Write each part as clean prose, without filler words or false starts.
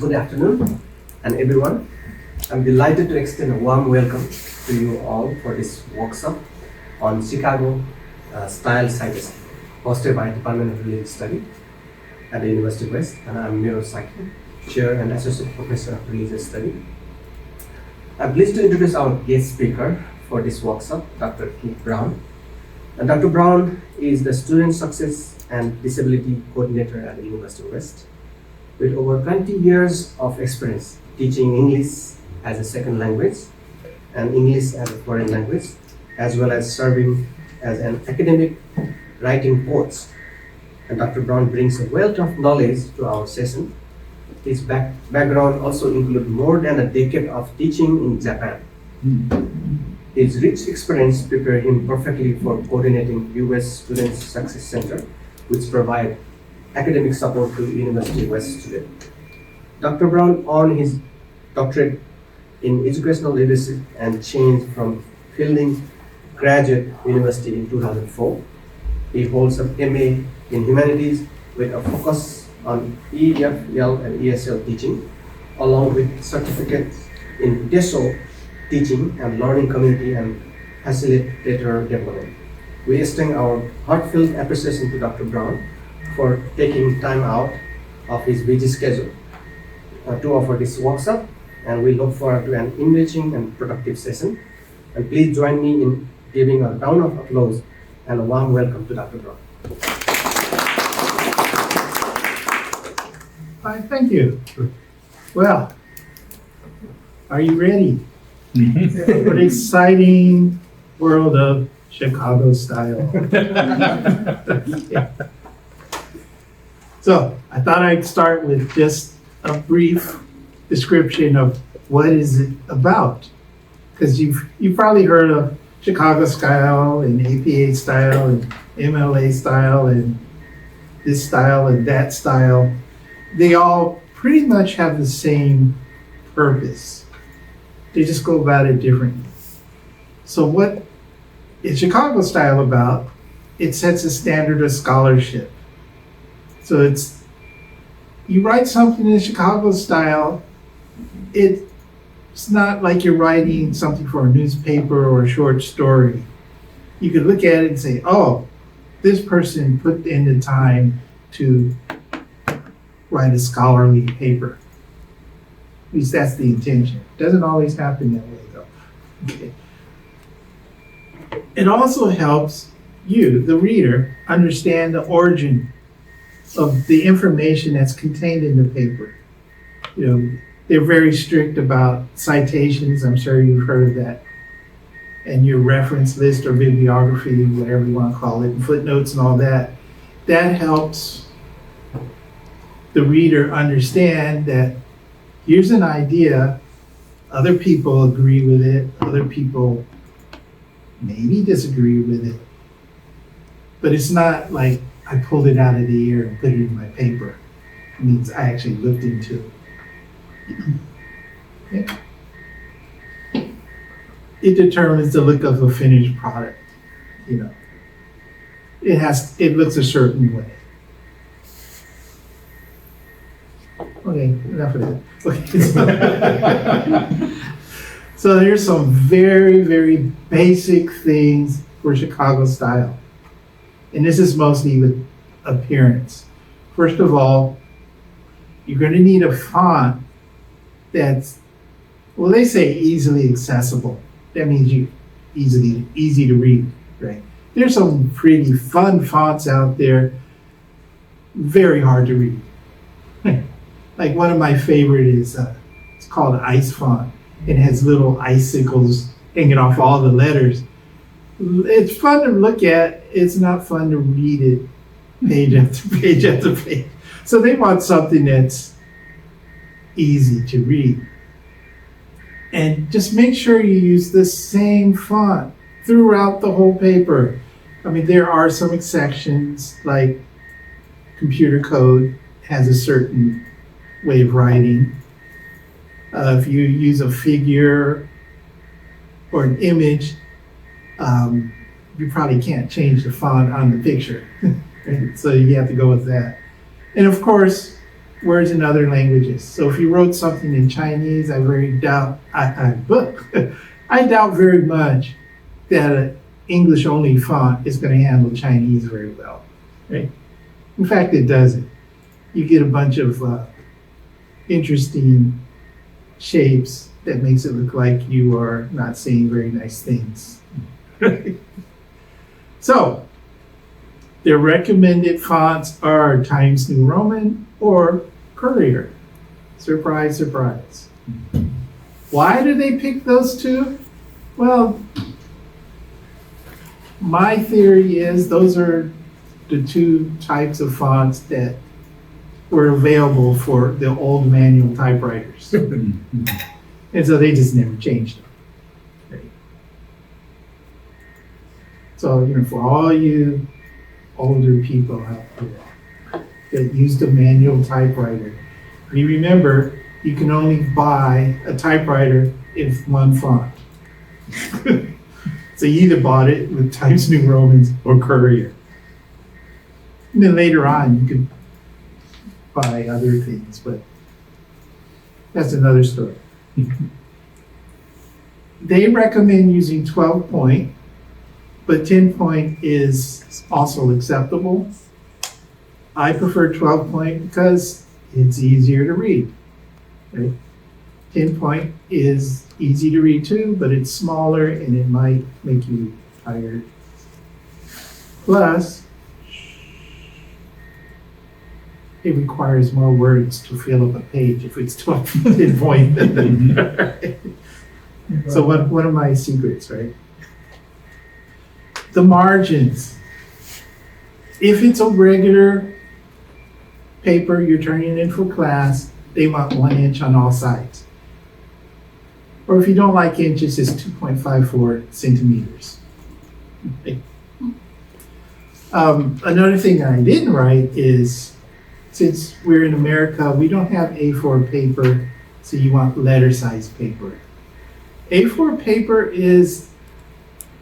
Good afternoon, and everyone. I'm delighted to extend a warm welcome to you all for this workshop on Chicago Style Citations, hosted by Department of Religious Study at the University of West, and I'm Miro Saki, Chair and Associate Professor of Religious Study. I'm pleased to introduce our guest speaker for this workshop, Dr. Keith Brown. And Dr. Brown is the Student Success and Disability Coordinator at the University of West, with over 20 years of experience teaching English as a second language and English as a foreign language, as well as serving as an academic writing coach. And Dr. Brown brings a wealth of knowledge to our session. His background also includes more than a decade of teaching in Japan. His rich experience prepared him perfectly for coordinating U.S. Student Success Center, which provide academic support to University of West students. Dr. Brown earned his doctorate in educational leadership and change from Fielding Graduate University in 2004. He holds a MA in Humanities with a focus on EFL and ESL teaching, along with certificates in TESOL teaching and learning community and facilitator development. We extend our heartfelt appreciation to Dr. Brown for taking time out of his busy schedule to offer this workshop, and we look forward to an enriching and productive session. And please join me in giving a round of applause and a warm welcome to Dr. Brown. Hi, thank you. Well, are you ready for the exciting world of Chicago style? Yeah. So I thought I'd start with just a brief description of what is it about, because you've probably heard of Chicago style and APA style and MLA style and this style and that style. They all pretty much have the same purpose. They just go about it differently. So what is Chicago style about? It sets a standard of scholarship. So you write something in Chicago style, it's not like you're writing something for a newspaper or a short story. You could look at it and say, oh, this person put in the time to write a scholarly paper. At least that's the intention. It doesn't always happen that way though. Okay. It also helps you, the reader, understand the origin of the information that's contained in the paper. You know, they're very strict about citations. I'm sure you've heard of that. And your reference list or bibliography, whatever you want to call it, and footnotes and all that. That helps the reader understand that here's an idea, other people agree with it, other people maybe disagree with it. But it's not like I pulled it out of the air and put it in my paper. It means I actually looked into it. Okay. It determines the look of a finished product. You know, it looks a certain way. Okay, enough of that. Okay. So here's some very, very basic things for Chicago style. And this is mostly with appearance. First of all, you're going to need a font that's, well, they say easily accessible. That means easy to read, right? There's some pretty fun fonts out there, very hard to read. Like one of my favorite is, it's called Ice Font. It has little icicles hanging off all the letters. It's fun to look at. It's not fun to read it page after page after page. So they want something that's easy to read. And just make sure you use the same font throughout the whole paper. I mean, there are some exceptions, like computer code has a certain way of writing. If you use a figure or an image, you probably can't change the font on the picture. Right? So you have to go with that. And of course, words in other languages. So if you wrote something in Chinese, I doubt very much that an English only font is going to handle Chinese very well. Right? In fact, it doesn't. You get a bunch of interesting shapes that makes it look like you are not saying very nice things. So, their recommended fonts are Times New Roman or Courier. Surprise, surprise. Why do they pick those two? Well, my theory is those are the two types of fonts that were available for the old manual typewriters. And so they just never changed them. Right? So, for all you older people out there that used a manual typewriter, you remember you can only buy a typewriter in one font. So you either bought it with Times New Romans or Courier. And then later on you could buy other things, but that's another story. They recommend using 12 point, but 10 point is also acceptable. I prefer 12 point because it's easier to read. Right? 10 point is easy to read too, but it's smaller and it might make you tired. Plus, it requires more words to fill up a page if it's 10 point. So one of my secrets, right? The margins. If it's a regular paper you're turning in for class, they want 1 inch on all sides. Or if you don't like inches, it's 2.54 centimeters. Okay. Another thing that I didn't write is, since we're in America, we don't have A4 paper, so you want letter size paper. A4 paper is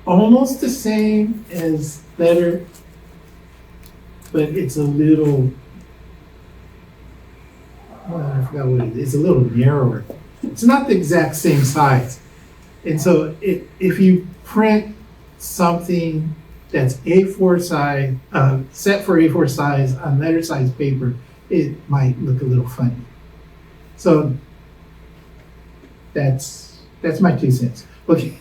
almost the same as letter, but it's a little, I forgot what it is. It's a little narrower. It's not the exact same size. And so if you print something that's A4 size, set for A4 size on letter size paper, it might look a little funny. So that's my 2 cents. Okay.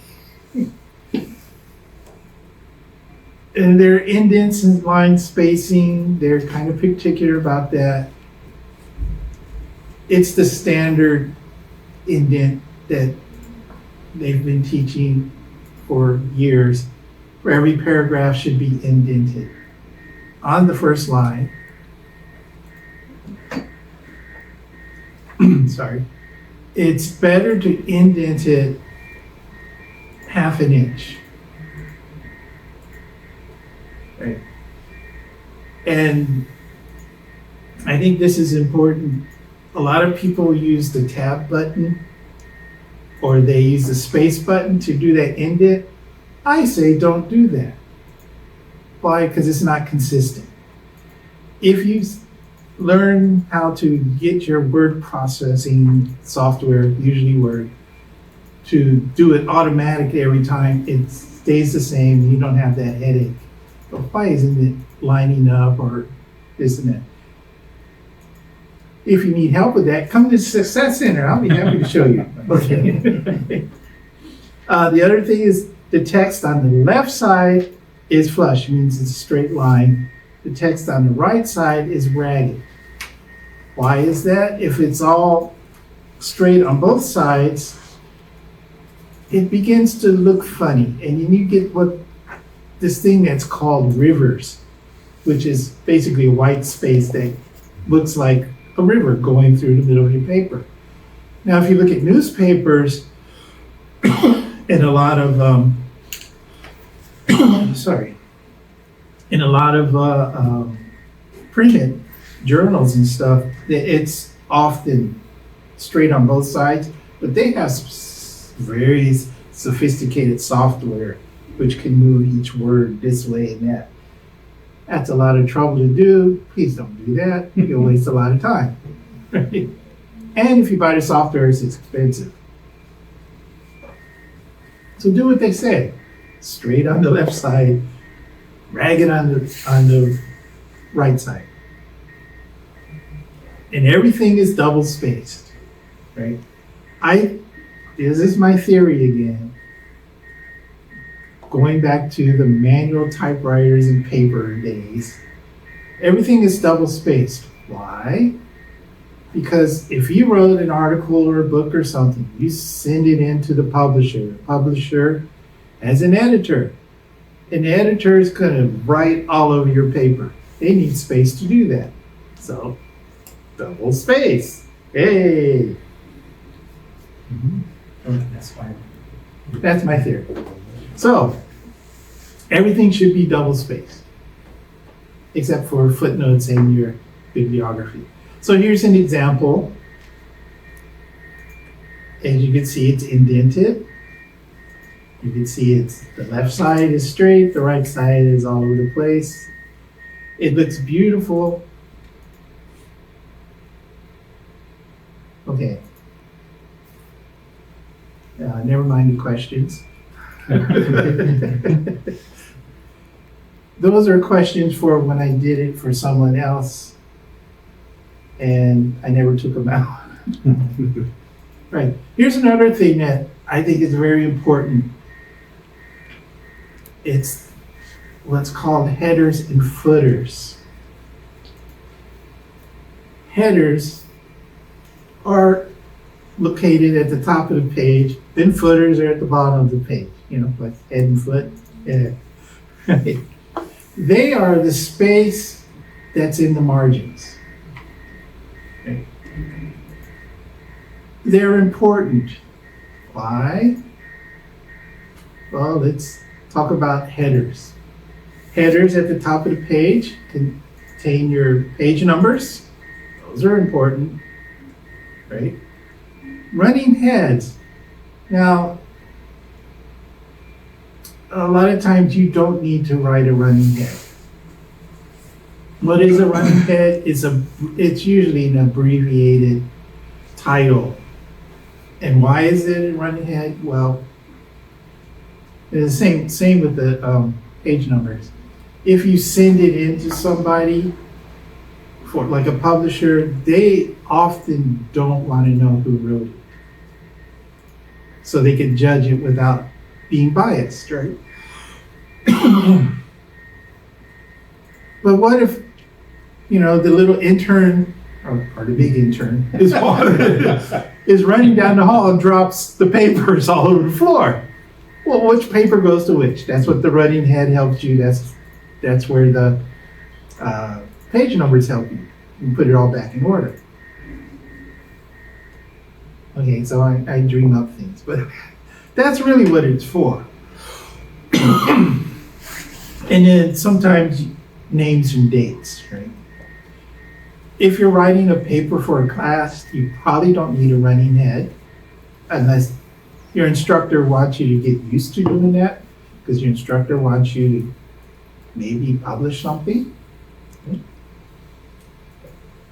And their indents and line spacing, they're kind of particular about that. It's the standard indent that they've been teaching for years, where every paragraph should be indented on the first line. Sorry. It's better to indent it 1/2 inch. Right. And I think this is important. A lot of people use the tab button or they use the space button to do that indent. I say don't do that. Why? Because it's not consistent. If you learn how to get your word processing software, usually Word, to do it automatically every time, it stays the same and you don't have that headache. But why isn't it lining up or this and that? If you need help with that, come to the Success Center. I'll be happy to show you. Okay. The other thing is the text on the left side is flush, means it's a straight line. The text on the right side is ragged. Why is that? If it's all straight on both sides, it begins to look funny. And you get this thing that's called rivers, which is basically a white space that looks like a river going through the middle of your paper. Now, if you look at newspapers and a lot of, printed journals and stuff, it's often straight on both sides, but they have very sophisticated software which can move each word this way and that. That's a lot of trouble to do. Please don't do that. You'll waste a lot of time. Right? And if you buy the software, it's expensive. So do what they say. Straight on the left side, ragged on the right side. And everything is double spaced, right? This is my theory again. Going back to the manual typewriters and paper days, everything is double spaced. Why? Because if you wrote an article or a book or something, you send it in to the publisher. The publisher has an editor. An editor is going to write all over your paper. They need space to do that. So, double space. Hey! That's fine. That's my theory. So, everything should be double spaced, except for footnotes in your bibliography. So here's an example. As you can see, it's indented. You can see the left side is straight, the right side is all over the place. It looks beautiful. Okay. Never mind the questions. Those are questions for when I did it for someone else, and I never took them out. Right. Here's another thing that I think is very important. It's what's called headers and footers. Headers are located at the top of the page, then footers are at the bottom of the page, like head and foot. Yeah. Right. They are the space that's in the margins. Okay. They're important. Why? Well, let's talk about headers. Headers at the top of the page contain your page numbers. Those are important, right? Running heads. Now, a lot of times you don't need to write a running head. What is a running head? It's usually an abbreviated title. And why is it a running head? Well, it's the same with the page numbers. If you send it in to somebody, for like a publisher, they often don't want to know who wrote it. So they can judge it without being biased, right? But what if, the little intern, or the big intern, is running down the hall and drops the papers all over the floor? Well, which paper goes to which? That's what the running head helps you. That's where the page numbers help you. You put it all back in order. Okay, so I dream up things, but that's really what it's for. And then sometimes names and dates, right? If you're writing a paper for a class, you probably don't need a running head unless your instructor wants you to get used to doing that, because your instructor wants you to maybe publish something.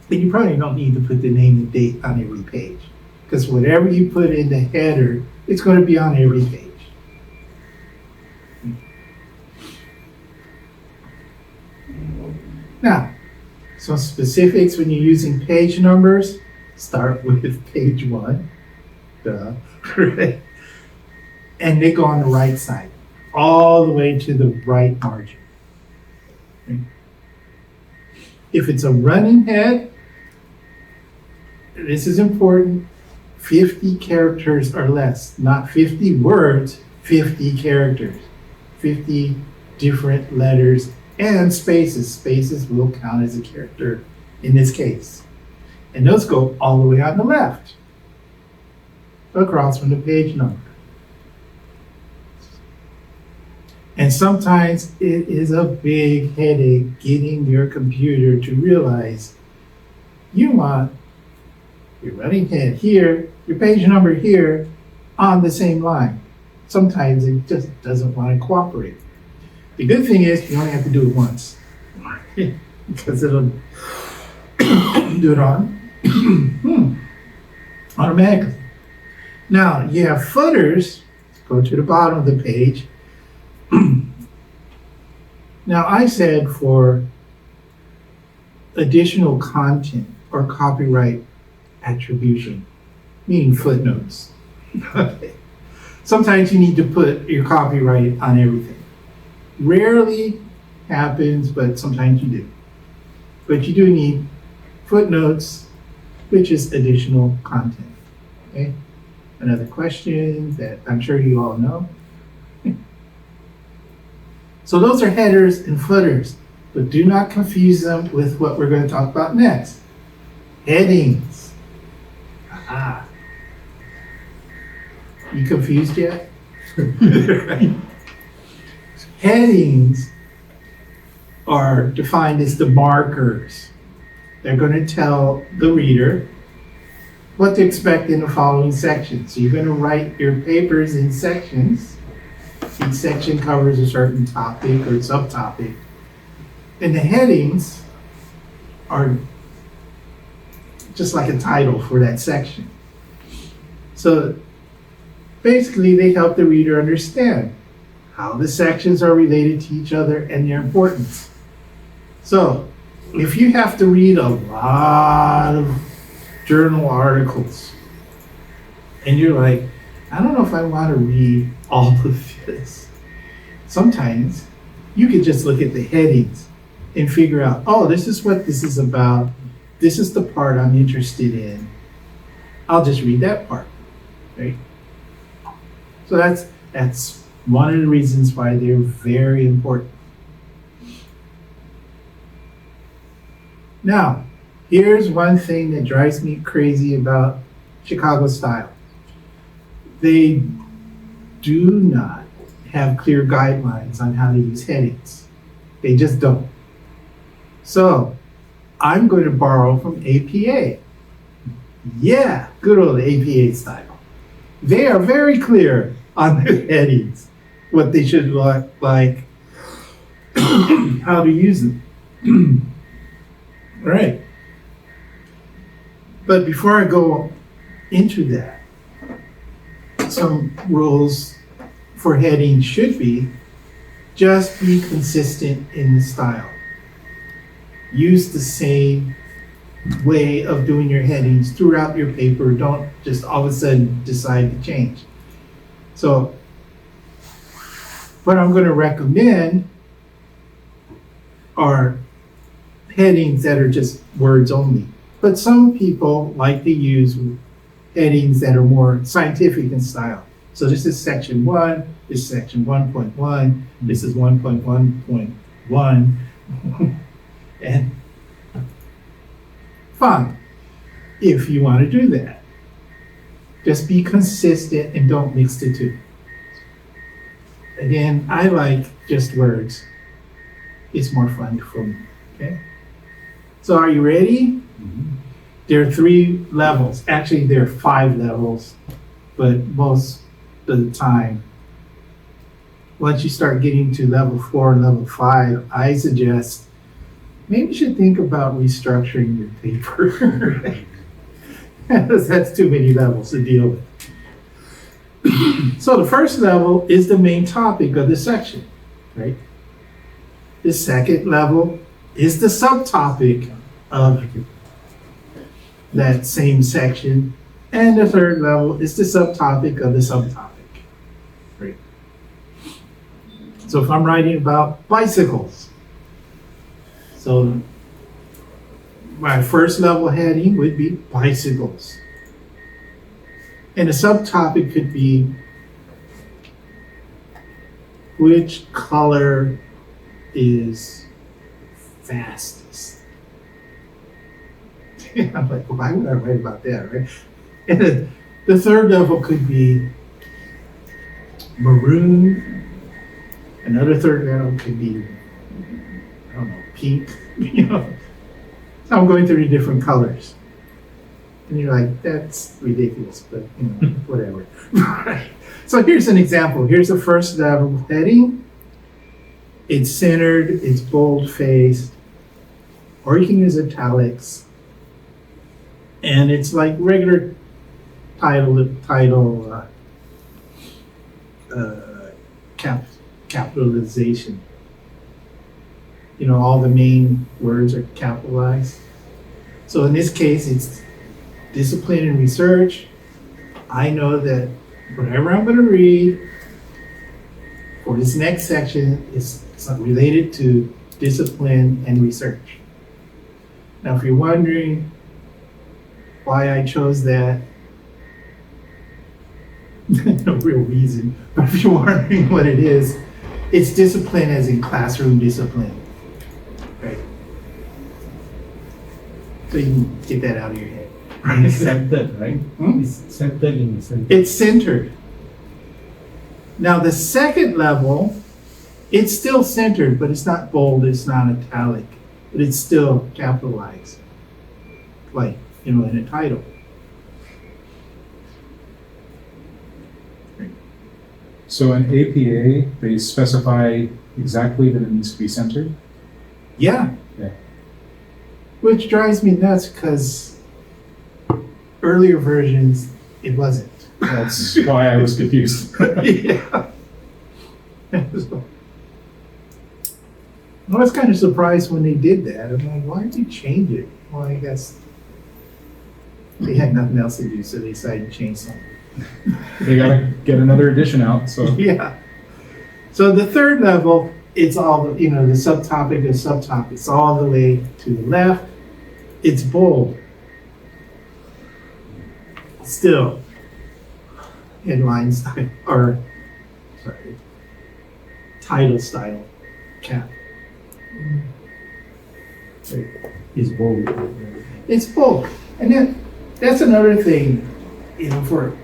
But you probably don't need to put the name and date on every page, because whatever you put in the header, it's going to be on every page. Now, some specifics when you're using page numbers. Start with page 1. Duh. Right? And they go on the right side, all the way to the right margin. Okay. If it's a running head, this is important, 50 characters or less, not 50 words, 50 characters, 50 different letters and spaces. Spaces will count as a character in this case. And those go all the way on the left, across from the page number. And sometimes it is a big headache getting your computer to realize you want your running head here, your page number here, on the same line. Sometimes it just doesn't want to cooperate. The good thing is you only have to do it once, because it'll do it on Automatically. Now, you have footers. Go to the bottom of the page. Now, I said for additional content or copyright attribution, meaning footnotes. Okay. Sometimes you need to put your copyright on everything. Rarely happens, but sometimes you do. But you do need footnotes, which is additional content. Okay? Another question that I'm sure you all know. So those are headers and footers, but do not confuse them with what we're going to talk about next. Headings. Ah. You confused yet? Headings are defined as the markers. They're going to tell the reader what to expect in the following sections. So you're going to write your papers in sections. Each section covers a certain topic or subtopic. And the headings are just like a title for that section. So basically, they help the reader understand how the sections are related to each other and their importance. So if you have to read a lot of journal articles and you're like, I don't know if I want to read all of this. Sometimes you could just look at the headings and figure out, oh, this is what this is about. This is the part I'm interested in. I'll just read that part, right? So that's one of the reasons why they're very important. Now, here's one thing that drives me crazy about Chicago style. They do not have clear guidelines on how to use headings. They just don't. So I'm going to borrow from APA. Yeah, good old APA style. They are very clear on their headings, what they should look like, how to use them. Right. But before I go into that, some rules for heading should be just be consistent in the style. Use the same way of doing your headings throughout your paper. Don't just all of a sudden decide to change. So what I'm going to recommend are headings that are just words only. But some people like to use headings that are more scientific in style. So this is section 1, this is section 1.1, this is 1.1.1, and fine, if you want to do that. Just be consistent and don't mix the two. Again, I like just words. It's more fun for me, okay? So are you ready? Mm-hmm. There are 3 levels. Actually, there are 5 levels, but most of the time, once you start getting to level 4 and level 5, I suggest maybe you should think about restructuring your paper. That's too many levels to deal with. So the first level is the main topic of the section, right? The second level is the subtopic of that same section. And the third level is the subtopic of the subtopic. Right? So if I'm writing about bicycles, so my first level heading would be bicycles. And the subtopic could be which color is fastest. I'm like, why would I write about that, right? And then the third level could be maroon. Another third level could be, I don't know, pink. So I'm going through the different colors. And you're like, that's ridiculous, but whatever. Right. So here's an example. Here's the first level heading. It's centered, it's bold-faced, or you can use italics. And it's like regular title cap, capitalization. You know, all the main words are capitalized. So in this case, it's discipline and research. I know that whatever I'm going to read for this next section is related to discipline and research. Now, if you're wondering why I chose that, no real reason, but if you're wondering what it is, it's discipline as in classroom discipline. Right? So you can get that out of your head. It's centered, right? Hmm? It's centered in the center. It's centered. Now, the second level, it's still centered, but it's not bold, it's not italic, but it's still capitalized, like, you know, in a title. So in APA, they specify exactly that it needs to be centered? Yeah. Yeah. Which drives me nuts because earlier versions, it wasn't. That's why I was confused. Yeah. So, I was kind of surprised when they did that. I'm like, why did you change it? Well, I guess they had nothing else to do, so they decided to change something. They gotta get another edition out, so. Yeah. So the third level, it's all, the subtopic of subtopics, all the way to the left. It's bold. Still, headline style, or, sorry, title style cap. It's bold. It's bold. And then that's another thing, for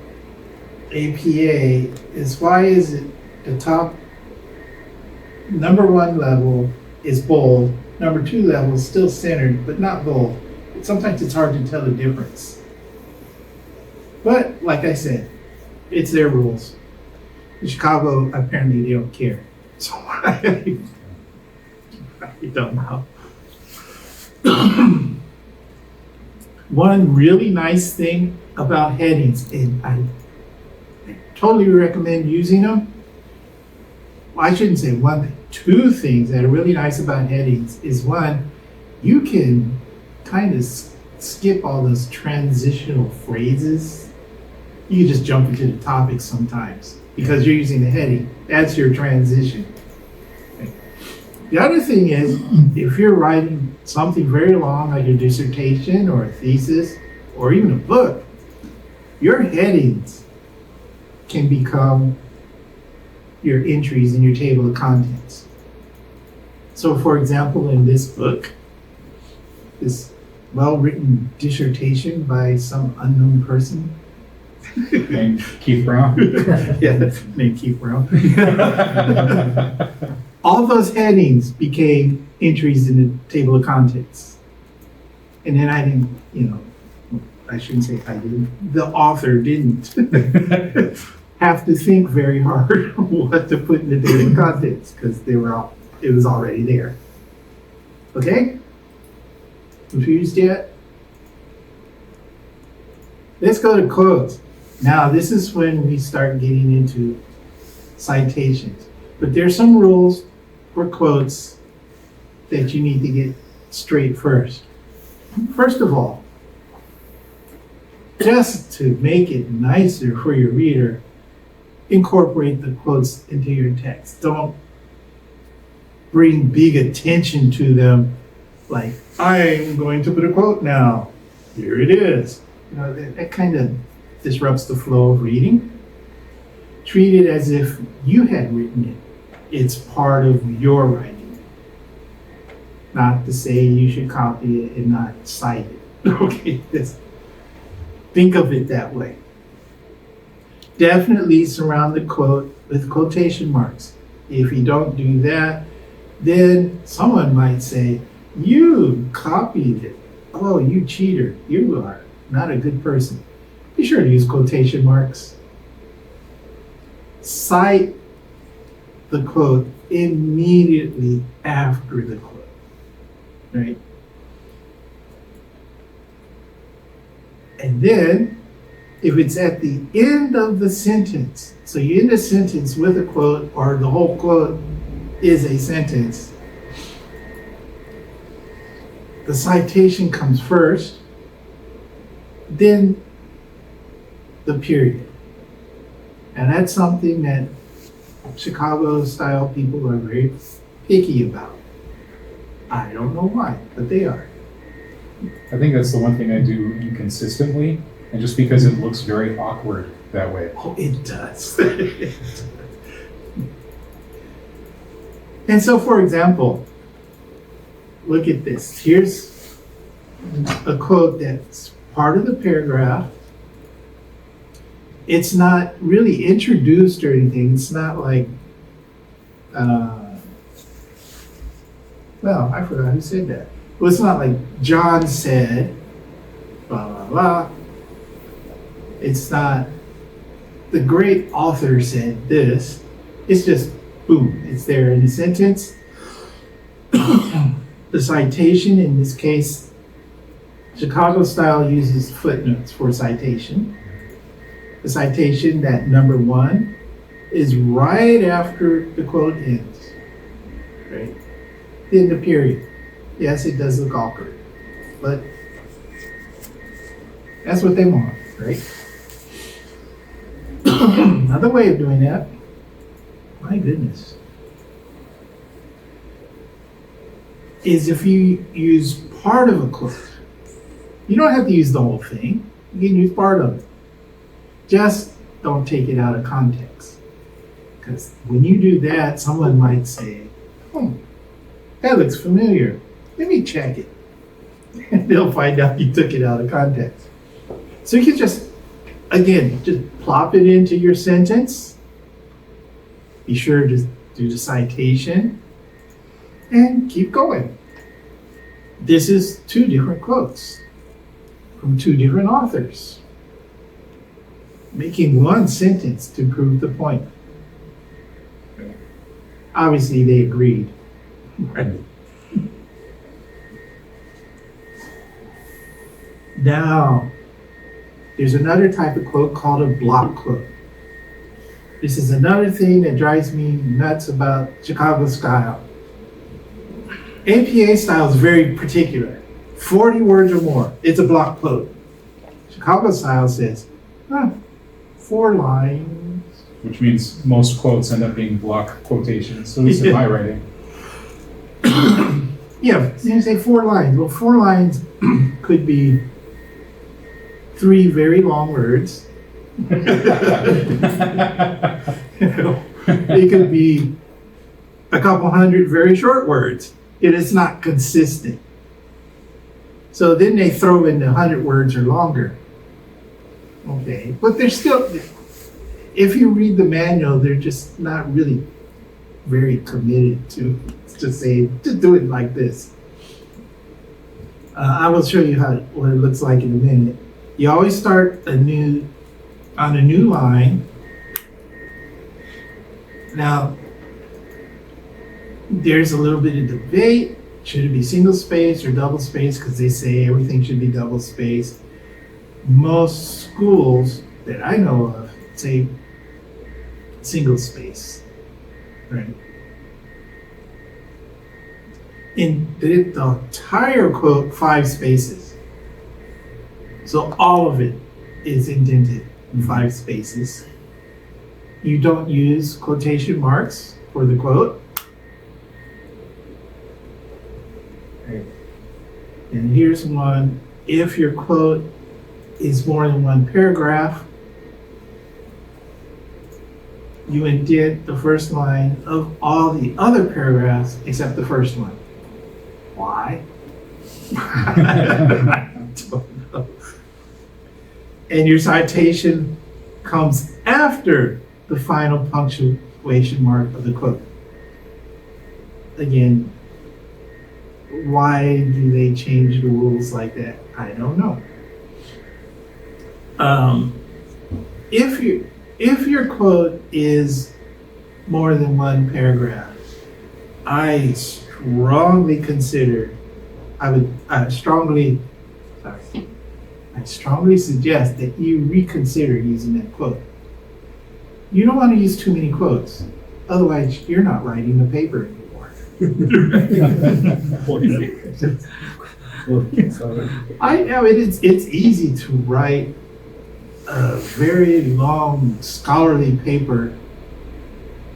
APA is why is it the top number one level is bold, number two level is still centered, but not bold. Sometimes it's hard to tell the difference. But like I said, it's their rules. In Chicago, apparently they don't care. So I don't know. One really nice thing about headings, and I totally recommend using them. Well, I shouldn't say one thing. Two things that are really nice about headings is one, you can kind of skip all those transitional phrases. You can just jump into the topic sometimes because you're using the heading. That's your transition. The other thing is, if you're writing something very long, like a dissertation or a thesis, or even a book, your headings can become your entries in your table of contents. So for example, in this book, this well-written dissertation by some unknown person. And Keith Brown. Yeah, named Keith Brown. All those headings became entries in the table of contents. And then I didn't, I shouldn't say I didn't, the author didn't have to think very hard what to put in the table of contents because it was already there. Okay? Confused yet? Let's go to quotes. Now, this is when we start getting into citations. But there's some rules for quotes that you need to get straight first. First of all, just to make it nicer for your reader, incorporate the quotes into your text. Don't bring big attention to them like, I'm going to put a quote now. Here it is. That kind of disrupts the flow of reading. Treat it as if you had written it. It's part of your writing. Not to say you should copy it and not cite it. Okay, think of it that way. Definitely surround the quote with quotation marks. If you don't do that, then someone might say, you copied it. Oh, you cheater. You are not a good person. Be sure to use quotation marks. Cite the quote immediately after the quote, right? And then, if it's at the end of the sentence, so you end a sentence with a quote, or the whole quote is a sentence, the citation comes first, then the period. And that's something that Chicago style people are very picky about. I don't know why, but they are. I think that's the one thing I do inconsistently, and just because it looks very awkward that way. Oh, it does. And so, for example, look at this. Here's a quote that's part of the paragraph. It's not really introduced or anything. It's not like, well, I forgot who said that. Well, it's not like John said, blah, blah, blah. It's not the great author said this. It's just, boom, it's there in a sentence. The citation, in this case, Chicago style uses footnotes for citation. The citation, that number one, is right after the quote ends, right? Then the period. Yes, it does look awkward, but that's what they want, right? Another way of doing that, my goodness, is if you use part of a quote. You don't have to use the whole thing. You can use part of it. Just don't take it out of context. Because when you do that, someone might say, oh, that looks familiar. Let me check it. And they'll find out you took it out of context. So you can just, again, just plop it into your sentence. Be sure to do the citation and keep going. This is two different quotes from two different authors, making one sentence to prove the point. Obviously, they agreed. Right. Now, there's another type of quote called a block quote. This is another thing that drives me nuts about Chicago style. APA style is very particular. 40 words or more, it's a block quote. Chicago style says, 4 lines. Which means most quotes end up being block quotations, at least in my writing. Yeah, you say 4 lines. Well, 4 lines could be 3 very long words. You know, it could be a couple hundred very short words. It is not consistent. So then they throw in the 100 words or longer. Okay, but they're still, if you read the manual, they're just not really very committed to say, just do it like this. I will show you what it looks like in a minute. You always start on a new line. Now, there's a little bit of debate. Should it be single space or double space? Because they say everything should be double space. Most schools that I know of say single space, right? In the entire quote, 5 spaces. So all of it is indented in 5 spaces. You don't use quotation marks for the quote. And here's one. If your quote is more than 1 paragraph, you indent the first line of all the other paragraphs except the first one. Why? I don't know. And your citation comes after the final punctuation mark of the quote. Again, why do they change the rules like that? I don't know. If your quote is more than 1 paragraph, I strongly I strongly suggest that you reconsider using that quote. You don't want to use too many quotes. Otherwise, you're not writing the paper anymore. I know it's easy to write a very long scholarly paper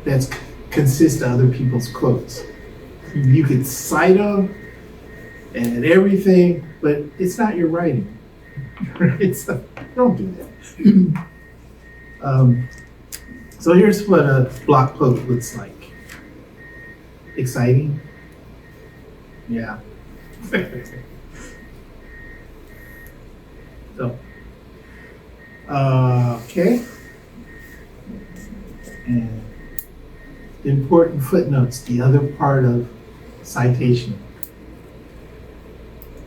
that's consists of other people's quotes. You could cite them and everything, but it's not your writing. Don't do that. So here's what a block quote looks like. Exciting? Yeah. So, okay. And the important footnotes, the other part of citation.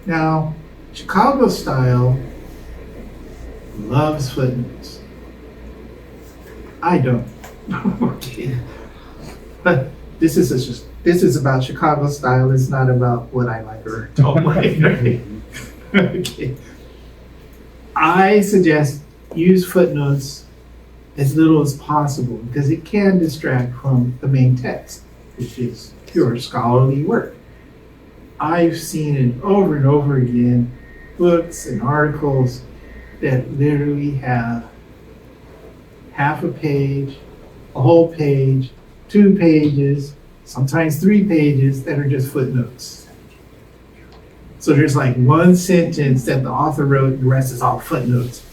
Now, Chicago style loves footnotes. I don't. Okay. But this is about Chicago style. It's not about what I like or don't like. Okay. I suggest use footnotes as little as possible because it can distract from the main text, which is your scholarly work. I've seen it over and over again, books and articles that literally have half a page, a whole page, 2 pages, sometimes 3 pages that are just footnotes. So there's like one sentence that the author wrote, and the rest is all footnotes.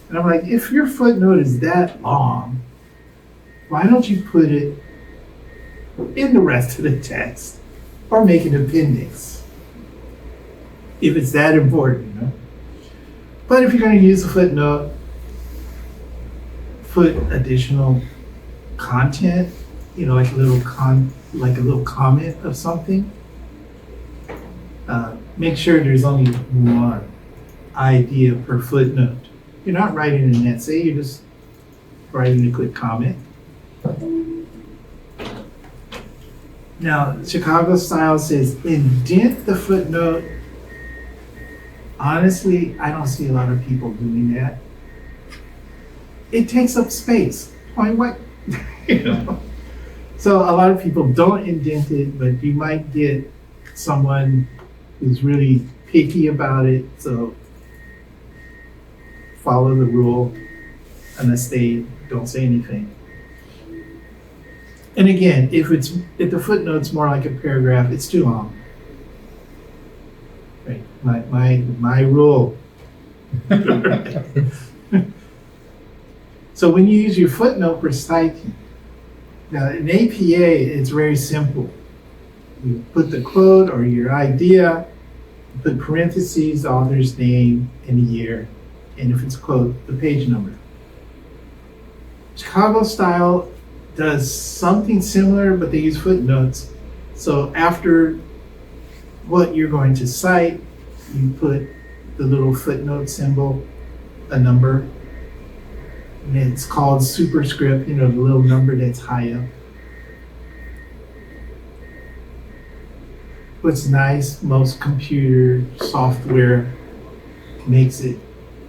And I'm like, if your footnote is that long, why don't you put it in the rest of the text or make an appendix? If it's that important, you know? But if you're going to use a footnote, put additional content, you know, like a little comment of something. Make sure there's only one idea per footnote. You're not writing an essay, you're just writing a quick comment. Now, Chicago style says indent the footnote. Honestly, I don't see a lot of people doing that. It takes up space. Why, what? You know? So a lot of people don't indent it, but you might get someone who's really picky about it. So follow the rule unless they don't say anything. And again, if the footnote's more like a paragraph, it's too long. Right? My rule. So when you use your footnote for citing, now in APA, it's very simple. You put the quote or your idea, put parentheses, the author's name, and the year, and if it's a quote, the page number. Chicago style does something similar, but they use footnotes. So after what you're going to cite, you put the little footnote symbol, a number, and it's called superscript, you know, the little number that's high up. What's nice, most computer software makes it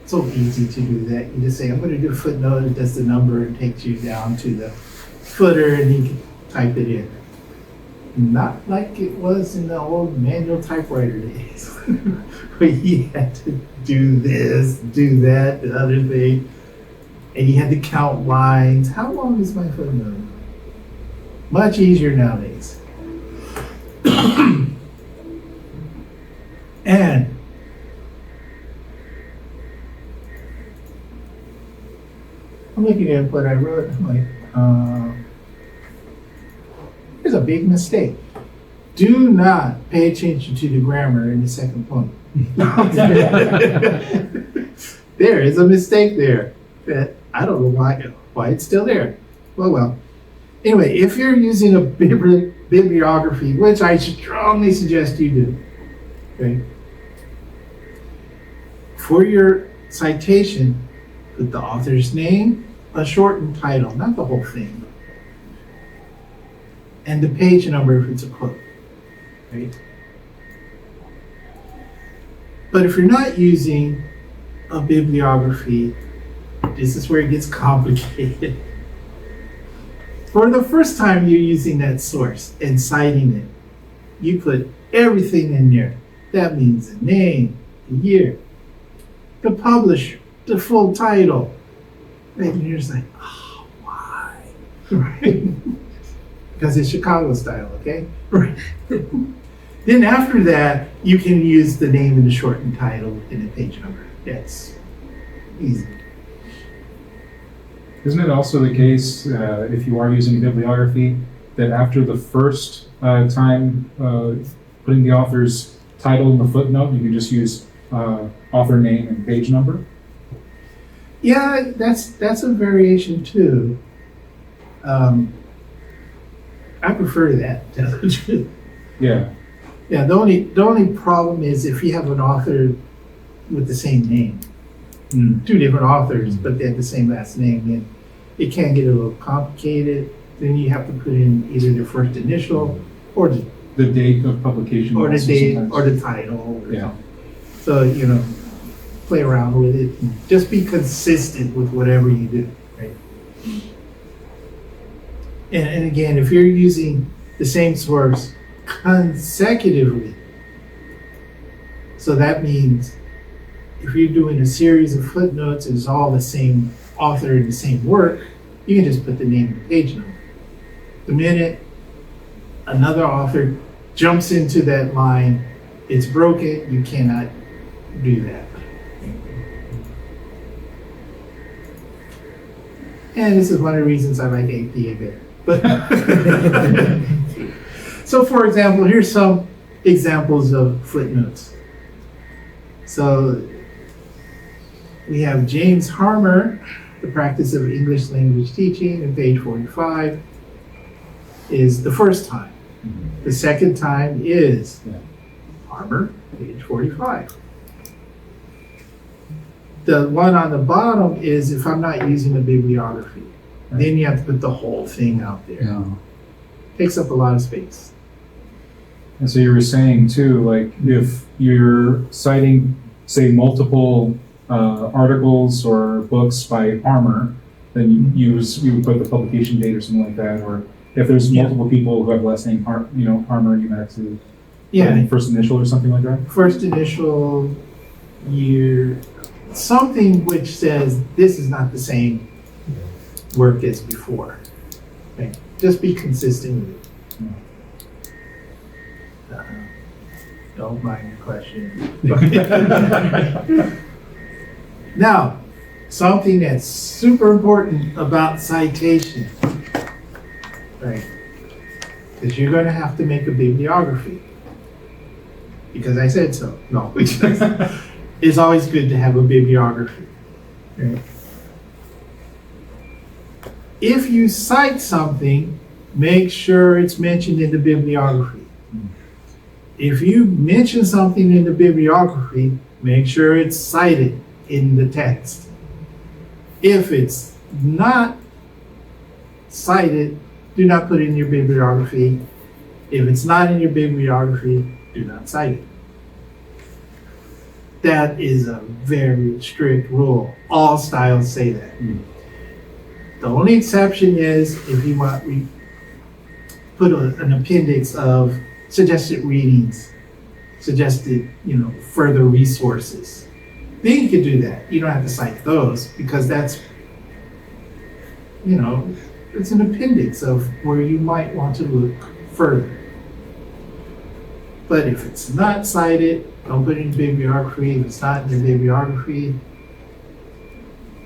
so easy to do that. You just say, I'm going to do a footnote, it does the number, and takes you down to the footer, and you can type it in. Not like it was in the old manual typewriter days, where you had to do this, do that, the other thing, and you had to count lines. How long is my footnote? Much easier nowadays. And I'm looking at what I wrote. I'm like, here's a big mistake. Do not pay attention to the grammar in the second point. There is a mistake there that I don't know why it's still there. Well. Anyway, if you're using a bibliography, which I strongly suggest you do, okay, for your citation, put the author's name, a shortened title, not the whole thing, and the page number if it's a quote, right? But if you're not using a bibliography, this is where it gets complicated. For the first time you're using that source and citing it, you put everything in there. That means the name, the year, the publisher, the full title. And you're just like, oh, why? Right? Because it's Chicago style, okay? Right. Then after that, you can use the name and the shortened title and the page number. That's easy. Isn't it also the case, if you are using bibliography, that after the first time putting the author's title in the footnote, you can just use author name and page number? Yeah, that's a variation too. I prefer that, to tell the truth. Yeah. Yeah, the only problem is if you have an author with the same name, two different authors, but they have the same last name, then it can get a little complicated. Then you have to put in either the first initial or The date of publication. the also date sometimes. or the title or Yeah. something. So, play around with it. Just be consistent with whatever you do, right? And again, if you're using the same source consecutively, so that means if you're doing a series of footnotes and it's all the same author and the same work, you can just put the name and page number. The minute another author jumps into that line, it's broken, you cannot do that. And this is one of the reasons I like APA better. But so for example, here's some examples of footnotes. So we have James Harmer, The Practice of English Language Teaching, and page 45 is the first time. The second time is Harmer, page 45. The one on the bottom is if I'm not using a bibliography. Then you have to put the whole thing out there. Yeah. Takes up a lot of space. And so you were saying too, like if you're citing, say, multiple articles or books by Harmer, then you would put the publication date or something like that. Or if there's Yeah. multiple people who have last name Harmer, you might have to Yeah, first initial or something like that. first initial year, something which says this is not the same work as before. Okay. Just be consistent with it. Don't mind the question. Now, something that's super important about citation, right? Because you're going to have to make a bibliography. Because I said so. No. It's always good to have a bibliography. Right? If you cite something, make sure it's mentioned in the bibliography. If you mention something in the bibliography, make sure it's cited in the text. If it's not cited, do not put it in your bibliography. If it's not in your bibliography, do not cite it. That is a very strict rule. All styles say that. The only exception is if you want, we put an appendix of suggested readings, suggested, further resources. Then you could do that. You don't have to cite those because that's, it's an appendix of where you might want to look further. But if it's not cited, don't put it in bibliography. If it's not in your bibliography,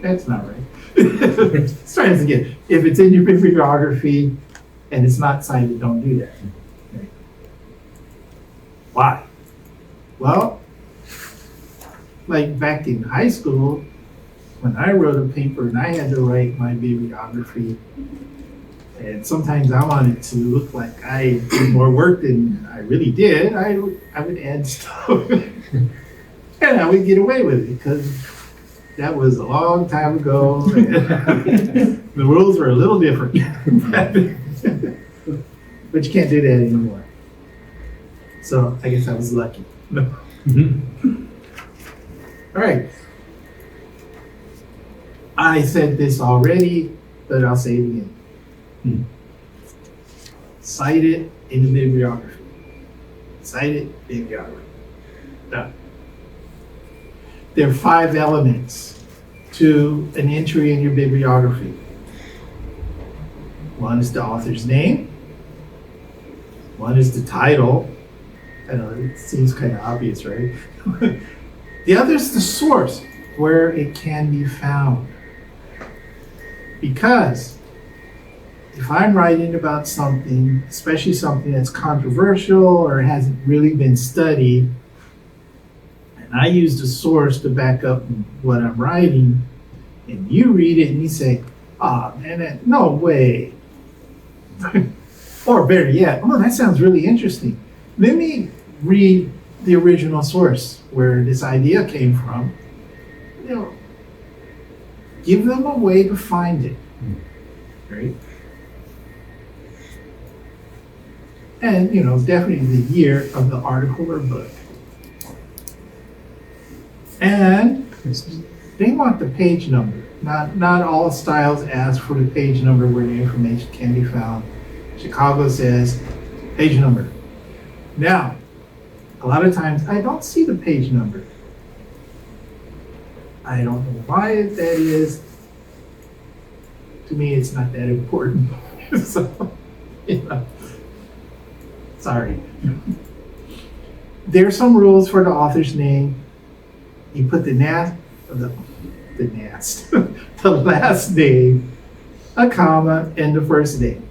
that's not right. Let's try this again. If it's in your bibliography and it's not cited, don't do that. Okay. Why? Well, like back in high school, when I wrote a paper and I had to write my bibliography, and sometimes I wanted to look like I did more work than I really did, I would add stuff. And I would get away with it because that was a long time ago. And the rules were a little different. But you can't do that anymore. So I guess I was lucky. No. All right. I said this already, but I'll say it again. Hmm. Cite it in the bibliography. Cite it, bibliography. Done. There are 5 elements to an entry in your bibliography. One is the author's name. One is the title. I know it seems kind of obvious, right? The other is the source, where it can be found. Because if I'm writing about something, especially something that's controversial or hasn't really been studied, and I use the source to back up what I'm writing, and you read it and you say, "Ah, man, no way." Or better yet, "Oh, that sounds really interesting. Let me read the original source where this idea came from." You know, give them a way to find it, right? And, you know, definitely the year of the article or book. And they want the page number. Not all styles ask for the page number where the information can be found. Chicago says page number. Now, a lot of times I don't see the page number. I don't know why that is. To me, it's not that important. So, you know, sorry. There are some rules for the author's name. You put the last name, a comma, and the first name.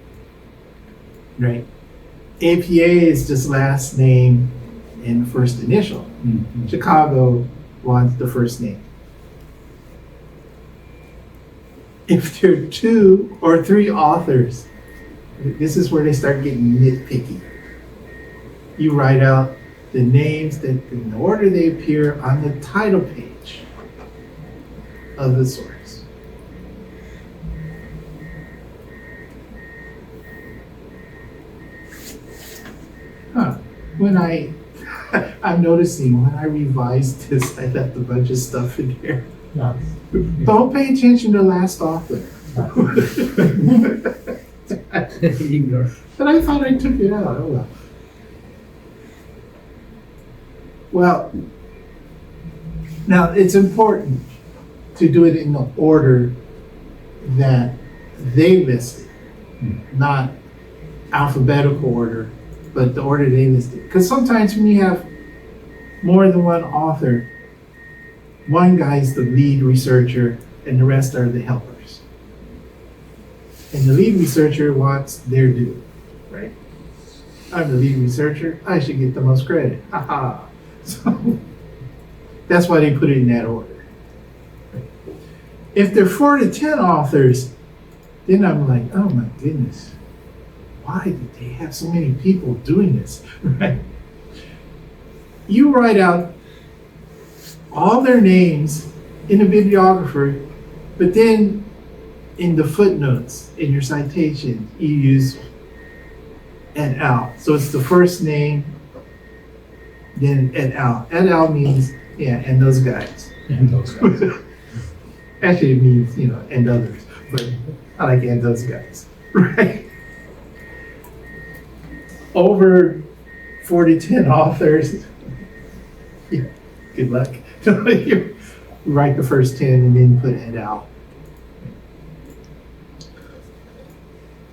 Right? APA is just last name and first initial. Mhm. Chicago wants the first name. If there are 2 or 3 authors, this is where they start getting nitpicky. You write out the names that in the order they appear on the title page of the source. I'm noticing when I revised this, I left a bunch of stuff in there. Yeah. Don't pay attention to last author. Ignore. But I thought I took it out. Oh well. Well, now it's important to do it in the order that they listed, not alphabetical order, but the order they listed. Because sometimes when you have more than one author, one guy's the lead researcher and the rest are the helpers. And the lead researcher wants their due, right? I'm the lead researcher, I should get the most credit. Haha. So that's why they put it in that order. If there are 4 to 10 authors, then I'm like, oh my goodness, why did they have so many people doing this, right? You write out all their names in a bibliographer, but then in the footnotes in your citation, you use et al. So it's the first name, then et al. Et al means, yeah, and those guys. And those guys. Actually, it means, you know, and others, but I like and those guys, right? Over 4 to 10 authors, yeah, good luck. You write the first 10 and then put et al.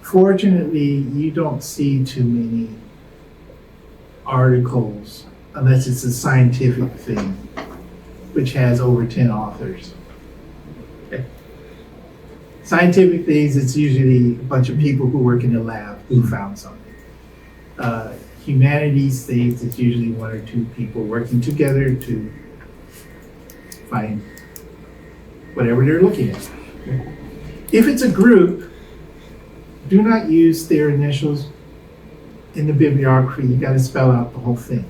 Fortunately, you don't see too many articles unless it's a scientific thing, which has over 10 authors. Okay. Scientific things, it's usually a bunch of people who work in the lab who found something. Humanities things, it's usually 1 or 2 people working together to find whatever they're looking at. If it's a group, do not use their initials in the bibliography. You got to spell out the whole thing.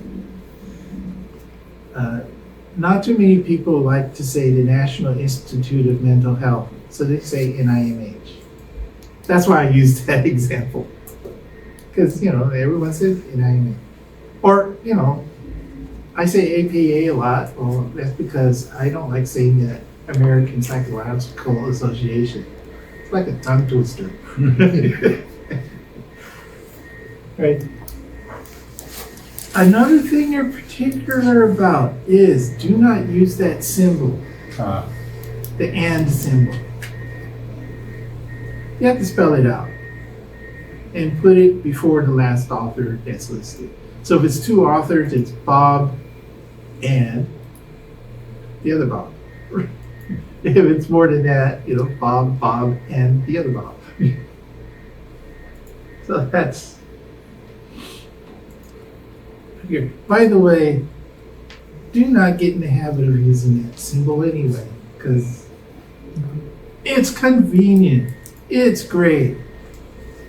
Not too many people like to say the National Institute of Mental Health, so they say NIMH. That's why I used that example. Because, you know, everyone says NIMH. Or, you know, I say APA a lot. Well, that's because I don't like saying that American Psychological Association. It's like a tongue twister. Right. Another thing they're particular about is do not use that symbol, Uh, the and symbol. You have to spell it out and put it before the last author that's listed. So if it's two authors, it's Bob and the other Bob. If it's more than that, Bob, and the other Bob. So that's here. By the way, do not get in the habit of using that symbol anyway, because it's convenient. It's great.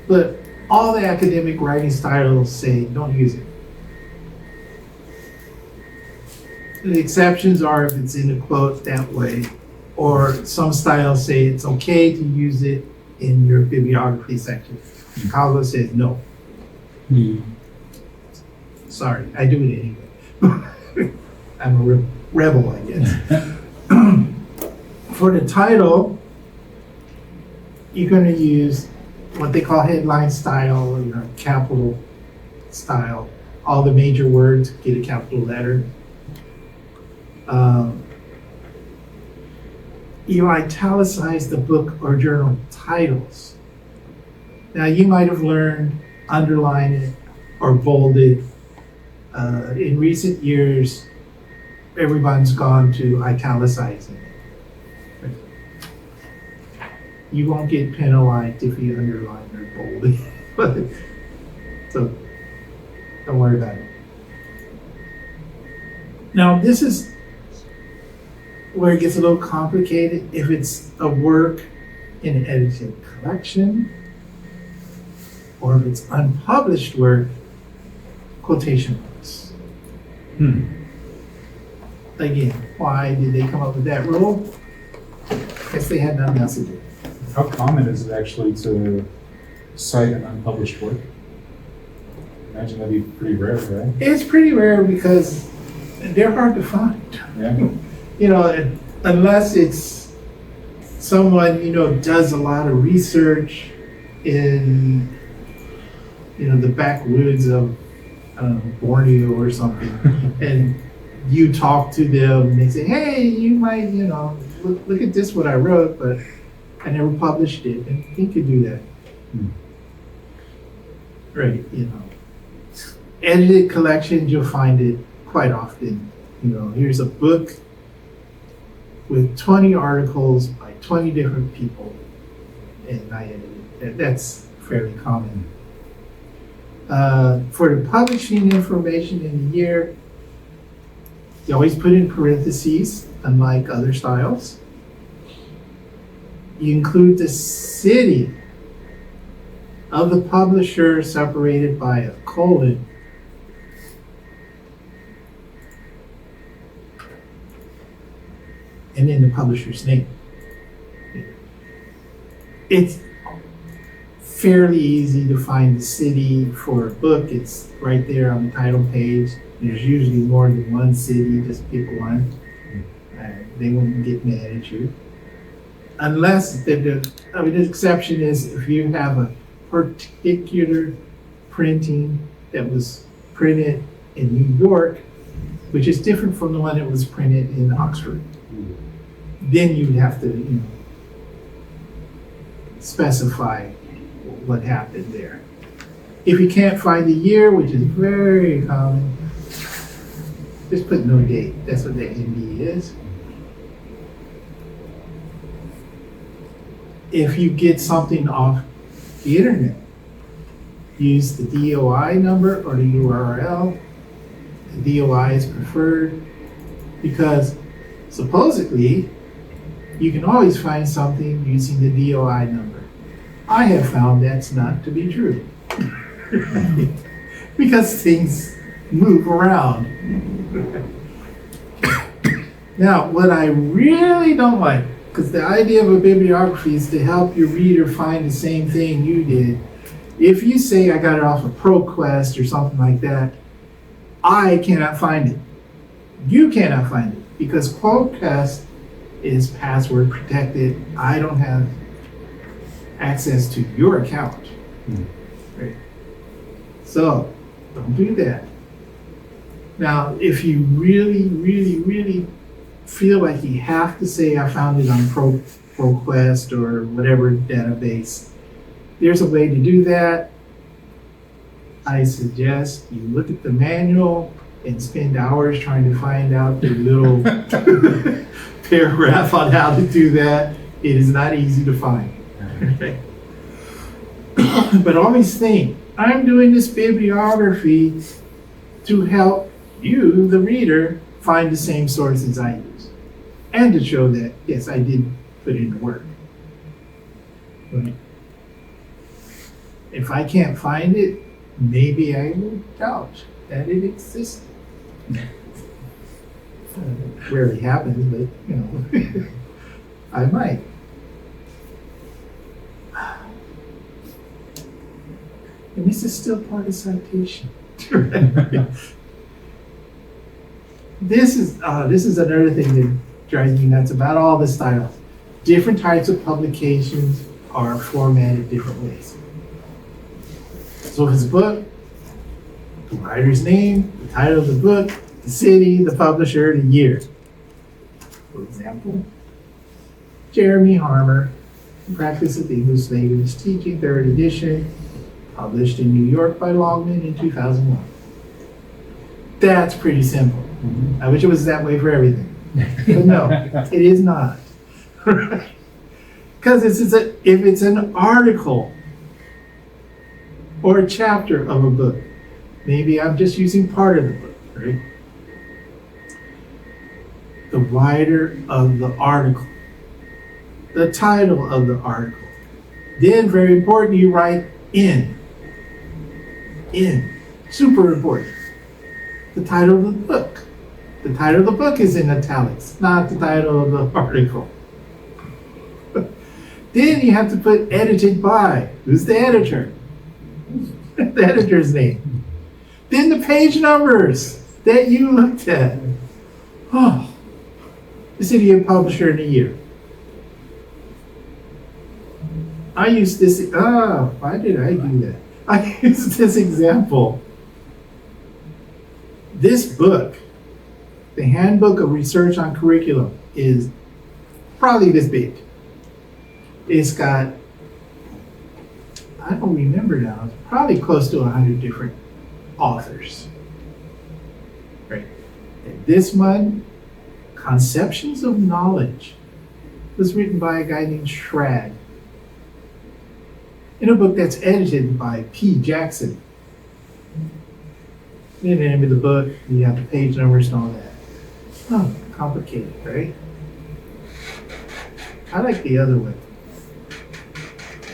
But all the academic writing styles say don't use it. The exceptions are if it's in a quote that way, or some styles say it's okay to use it in your bibliography section. Chicago says no. Sorry, I do it anyway. I'm a rebel, I guess. For the title, you're going to use what they call headline style, or capital style. All the major words get a capital letter. You italicize the book or journal titles. Now, you might have learned underline it or bold it. In recent years, everyone's gone to italicizing it. You won't get penalized if you underline or bold it. So, don't worry about it. Now, this is where it gets a little complicated. If it's a work in an edited collection, or if it's unpublished work, quotation marks. Again, why did they come up with that rule? Guess they had nothing else to do. how common is it actually to cite an unpublished work? Imagine that'd be pretty rare, right? It's pretty rare because they're hard to find. Yeah. Unless it's someone, does a lot of research in, the backwoods of, Borneo or something. And you talk to them and they say, hey, you might, look at this, what I wrote, but I never published it. And he could do that. Right, Edited collections, you'll find it quite often. Here's a book with 20 articles by 20 different people, and I edited it. That's fairly common. For the publishing information in the year, you always put in parentheses, unlike other styles. You include the city of the publisher separated by a colon. And then the publisher's name. It's fairly easy to find the city for a book. It's right there on the title page. There's usually more than one city, just pick one. They won't get mad at you. Unless, the exception is if you have a particular printing that was printed in New York, which is different from the one that was printed in Oxford. Then you'd have to, specify what happened there. If you can't find the year, which is very common, just put no date. That's what the ND is. If you get something off the internet, use the DOI number or the URL. The DOI is preferred because supposedly you can always find something using the DOI number. I have found that's not to be true. Because things move around. Now, what I really don't like, because the idea of a bibliography is to help your reader find the same thing you did. If you say I got it off of ProQuest or something like that, I cannot find it. You cannot find it because ProQuest is password protected. I don't have access to your account. Right? So don't do that. Now, if you really, really, really feel like you have to say I found it on ProQuest or whatever database, there's a way to do that. I suggest you look at the manual and spend hours trying to find out the little paragraph on how to do that. It is not easy to find. Okay. But always think, I'm doing this bibliography to help you, the reader, find the same sources I use. And to show that, yes, I did put in the work. Right. If I can't find it, maybe I will doubt that it exists. Rarely happens, but you know, I might. And this is still part of citation. This is another thing that drives me nuts about all the styles. Different types of publications are formatted different ways. So if it's a book, the writer's name, the title of the book, the city, the publisher, the year. For example, Jeremy Harmer, Practice of English Language Teaching, 3rd edition, published in New York by Longman in 2001. That's pretty simple. I wish it was that way for everything. But no, it is not. Because if it's an article or a chapter of a book, maybe I'm just using part of the book, right? The writer of the article, the title of the article. Then, very important, you write in. Super important. The title of the book. The title of the book is in italics, not the title of the article. Then you have to put edited by. Who's the editor? The editor's name. Then the page numbers that you looked at. Oh, the city and publisher in a year. I used this, why did I do that? I used this example. This book, the Handbook of Research on Curriculum, is probably this big. It's got, I don't remember now, it's probably close to 100 different authors. Right. And this one, Conceptions of Knowledge, was written by a guy named Schrag, in a book that's edited by P. Jackson. The name of the book, you have the page numbers and all that. Oh, complicated, right? I like the other one.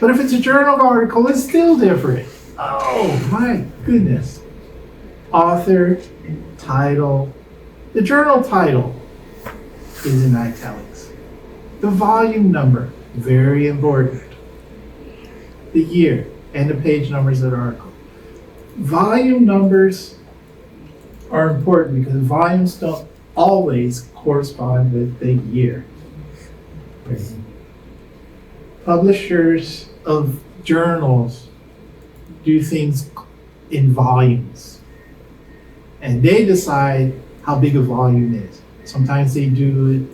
But if it's a journal article, it's still different. Oh my goodness. Author, title. The journal title is in italics. The volume number, very important. The year and the page numbers of the article. Volume numbers are important because volumes don't always correspond with the year. Publishers of journals do things in volumes, and they decide how big a volume is. Sometimes they do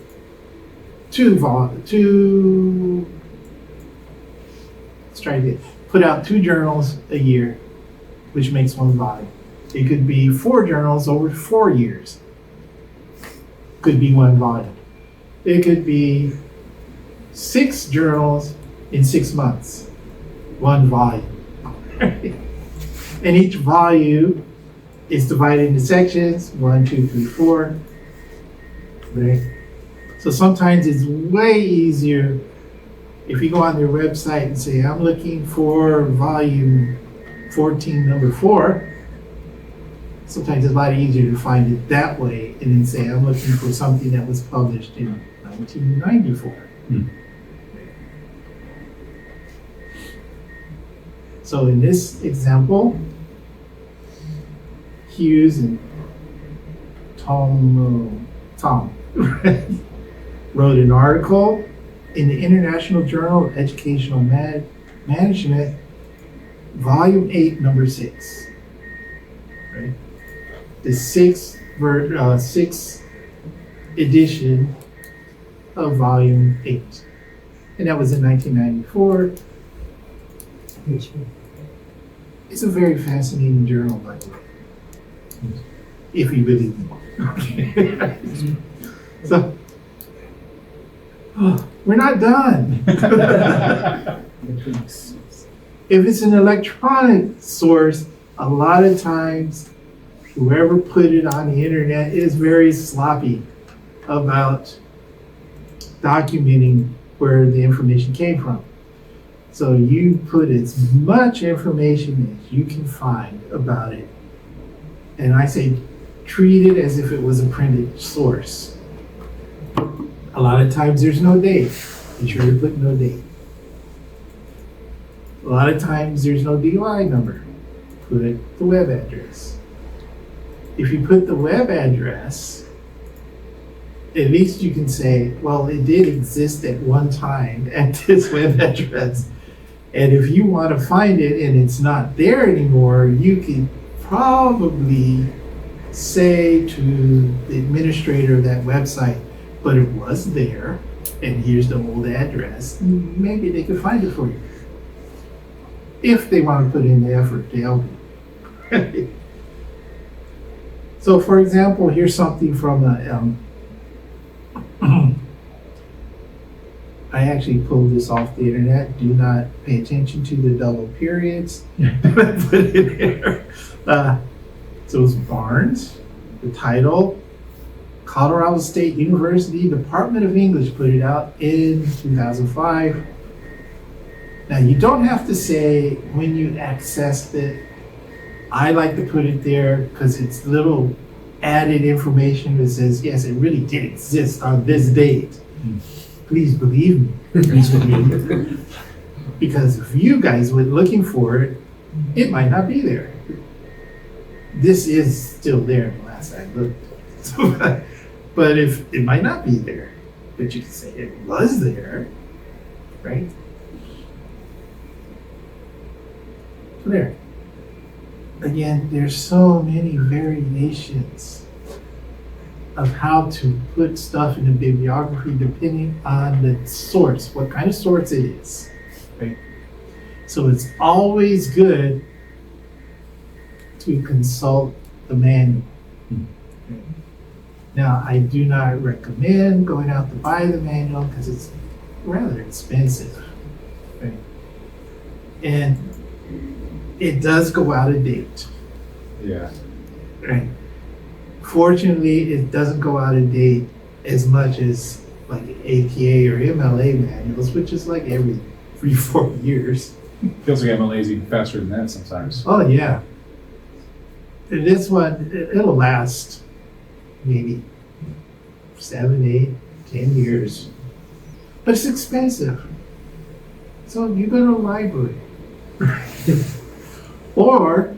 put out 2 journals a year, which makes 1 volume. It could be 4 journals over 4 years. Could be 1 volume. It could be 6 journals in 6 months. 1 volume. And each volume is divided into sections, 1, 2, 3, 4. Right? So sometimes it's way easier if you go on their website and say, I'm looking for volume 14, number 4. Sometimes it's a lot easier to find it that way and then say, I'm looking for something that was published in 1994. So in this example, Hughes and Tom wrote an article in the International Journal of Educational Management, Volume 8, Number 6. Right? The sixth edition of Volume 8. And that was in 1994. It's a very fascinating journal, by the way. If you believe me. So, we're not done. If it's an electronic source, a lot of times, whoever put it on the internet is very sloppy about documenting where the information came from. So you put as much information as you can find about it. And I say, treat it as if it was a printed source. A lot of times there's no date. Be sure to put no date. A lot of times there's no DOI number. Put the web address. If you put the web address, at least you can say, well, it did exist at one time at this web address. And if you want to find it and it's not there anymore, you can probably say to the administrator of that website, but it was there, and here's the old address. Maybe they could find it for you. If they want to put in the effort to help you. So for example, here's something from I actually pulled this off the internet. Do not pay attention to the double periods. Put it there. So it's Barnes, the title, Colorado State University Department of English put it out in 2005. Now you don't have to say when you accessed it. I like to put it there because it's little added information that says, yes, it really did exist on this date. Please believe me. Please believe me. Because if you guys went looking for it, it might not be there. This is still there the last I looked. But if it might not be there, but you can say it was there, right? So there. Again, there's so many variations of how to put stuff in the bibliography depending on the source, what kind of source it is, right? So it's always good to consult the manual. Now, I do not recommend going out to buy the manual because it's rather expensive, right? And it does go out of date. Yeah. Right. Fortunately, it doesn't go out of date as much as like APA or MLA manuals, which is like every 3-4 years. Feels like I'm lazy faster than that sometimes. Oh yeah. And this one, it'll last maybe 7, 8, 10 years. But it's expensive. So you go to a library. Or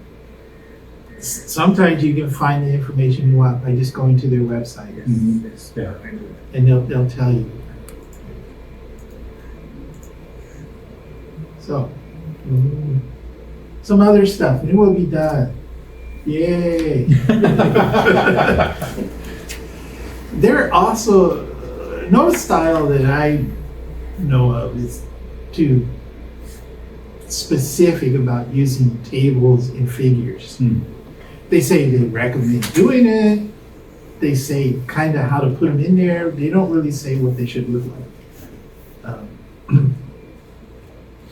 sometimes you can find the information you want by just going to their website. Yeah. And they'll tell you. So, some other stuff, and it will be done. Yay! There also, no style that I know of is too specific about using tables and figures. They say they recommend doing it. They say kind of how to put them in there. They don't really say what they should look like.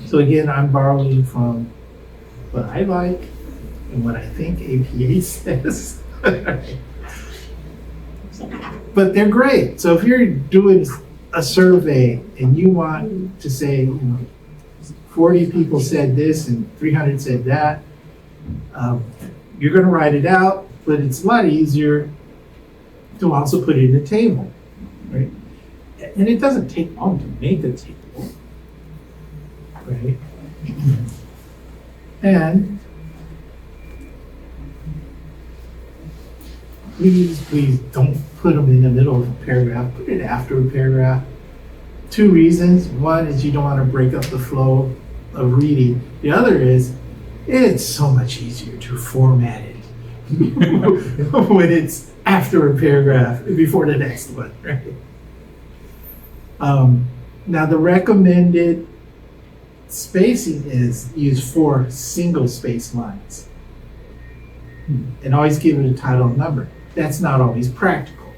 So again, I'm borrowing from what I like and what I think APA says. But they're great. So if you're doing a survey and you want to say, 40 people said this and 300 said that, you're going to write it out, but it's a lot easier to also put it in a table, right? And it doesn't take long to make a table, right? And please don't put them in the middle of a paragraph. Put it after a paragraph. Two reasons. One is you don't want to break up the flow of reading. The other is it's so much easier to format it when it's after a paragraph before the next one, right? Now the recommended spacing is use 4 single space lines and always give it a title and number. That's not always practical.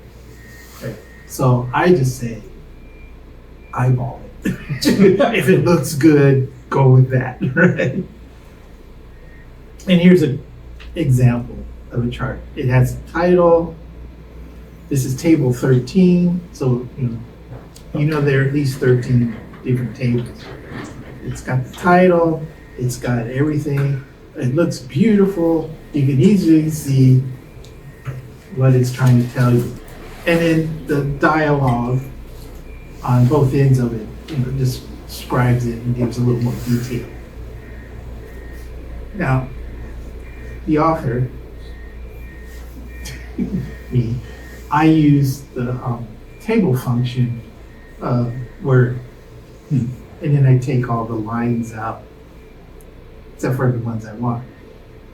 Okay. So I just say eyeball it. If it looks good, go with that, right? And here's an example of a chart. It has a title. This is table 13, so you know there are at least 13 different tables. It's got the title, it's got everything. It looks beautiful. You can easily see what it's trying to tell you. And then the dialogue on both ends of it, just describes it and gives a little more detail. Now, the author, me, I use the table function Word, and then I take all the lines out, except for the ones I want.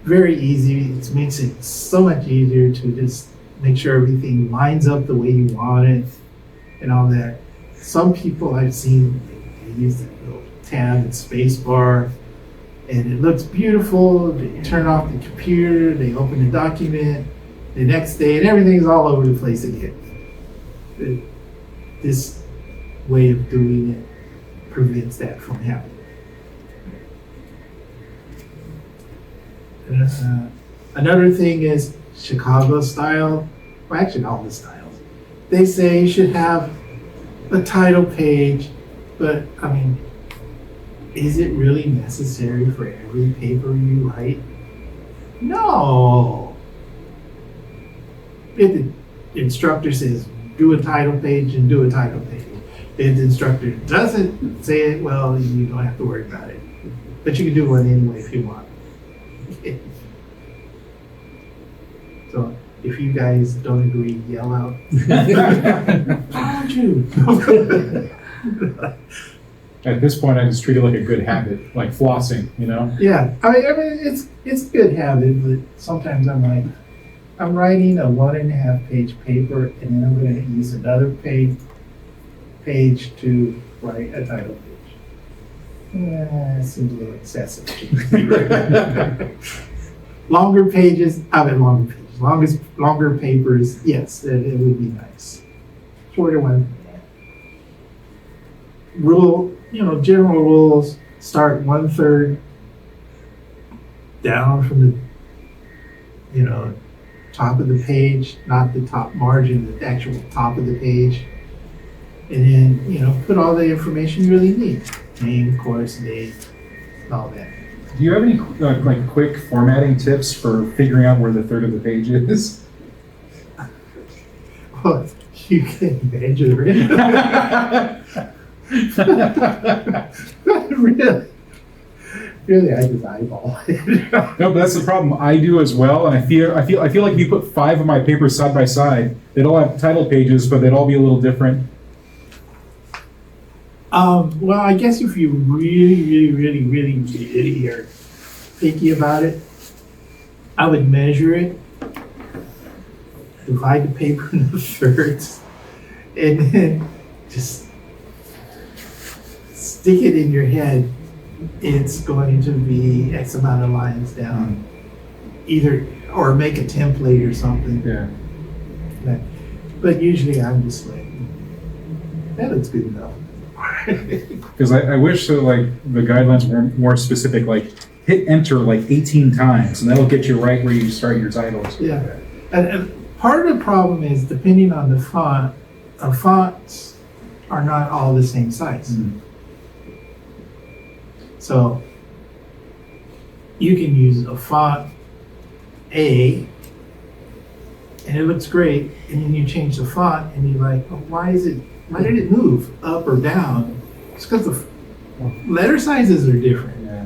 Very easy. It makes it so much easier to just make sure everything lines up the way you want it and all that. Some people I've seen, they use that little tab and space bar, and it looks beautiful. They turn off the computer, they open the document the next day, and everything's all over the place again. This way of doing it prevents that from happening. Another thing is Chicago style, well, actually all the styles. They say you should have a title page, but I mean, is it really necessary for every paper you write? No. If the instructor says do a title page, and do a title page. If the instructor doesn't say it, well, you don't have to worry about it. But you can do one anyway if you want. So if you guys don't agree, yell out. Why don't you? At this point, I just treat it like a good habit, like flossing, Yeah, I mean, it's a good habit, but sometimes I'm like, I'm writing a 1.5 page paper, and then I'm going to use another page to write a title page. It seems a little excessive to me. Longer pages, longer pages. Longer papers, yes, it would be nice. Shorter one. General rules, start 1/3 down from the, top of the page, not the top margin, the actual top of the page. And then, put all the information you really need. Name, course, date, all that. Do you have any quick formatting tips for figuring out where the third of the page is? Well, you can measure it. Really, I just eyeball it. No, but that's the problem. I do as well, and I feel like if you put 5 of my papers side by side, they'd all have title pages, but they'd all be a little different. Well, I guess if you really are picky about it, I would measure it, divide the paper into thirds, and then just stick it in your head. It's going to be X amount of lines down, or make a template or something. Yeah. But usually I'm just like, that looks good enough. Because I wish that the guidelines were more specific, like hit enter 18 times, and that'll get you right where you start your titles. Yeah, and part of the problem is depending on the font, fonts are not all the same size. Mm. So you can use a font A, and it looks great, and then you change the font, and you're like, oh, why did it move up or down? It's because the letter sizes are different. Yeah.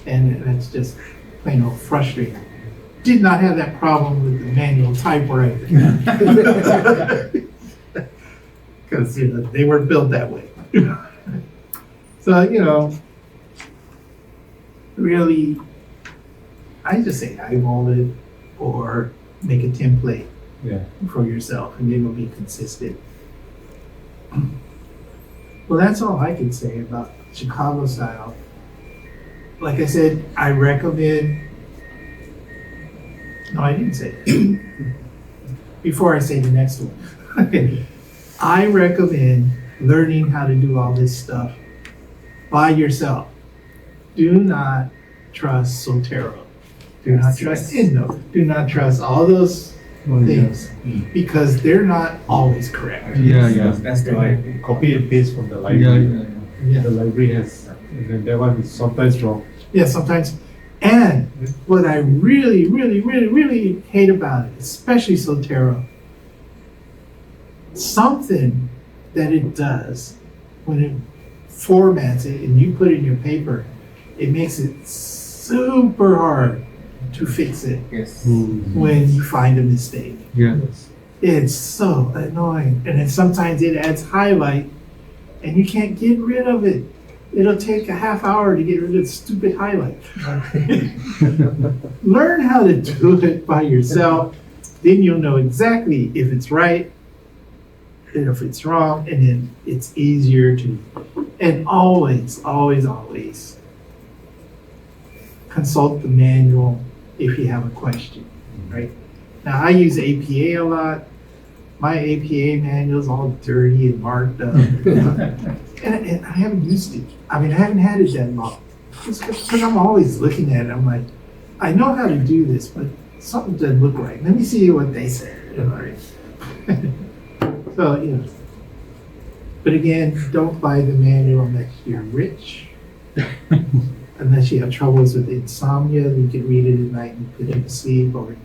And that's just plain old frustrating. did not have that problem with the manual typewriter. Because, they were built that way. So, really, I just say eyeball it or make a template Yeah. for yourself and it'll be consistent. Well, that's all I can say about Chicago style. Like I said, I recommend. No, I didn't say that. Before I say the next one, I recommend learning how to do all this stuff by yourself. Do not trust Sotero. Do not trust Indo. Do not trust all those things because they're not always correct. Yeah, yeah. That's the way. Copy and paste from the Yeah, library. yeah, yeah. The library has, and then that one is sometimes wrong. Yeah, sometimes. And what I really, really, really, really hate about it, especially Sotero, something that it does when it formats it and you put it in your paper, it makes it super hard to fix it Yes. when you find a mistake. Yeah. It's so annoying. And then sometimes it adds highlight and you can't get rid of it. It'll take a half hour to get rid of the stupid highlight. Learn how to do it by yourself. Then you'll know exactly if it's right and if it's wrong, and then it's easier to. And always, always, always consult the manual if you have a question, right? Now, I use APA a lot. My APA manual's all dirty and marked up. And I haven't used it. I mean, I haven't had it that long. Because I'm always looking at it. I'm like, I know how to do this, but something doesn't look right. Let me see what they say. So, But again, don't buy the manual unless you're rich. Unless you have troubles with insomnia, you can read it at night and put you to sleep, or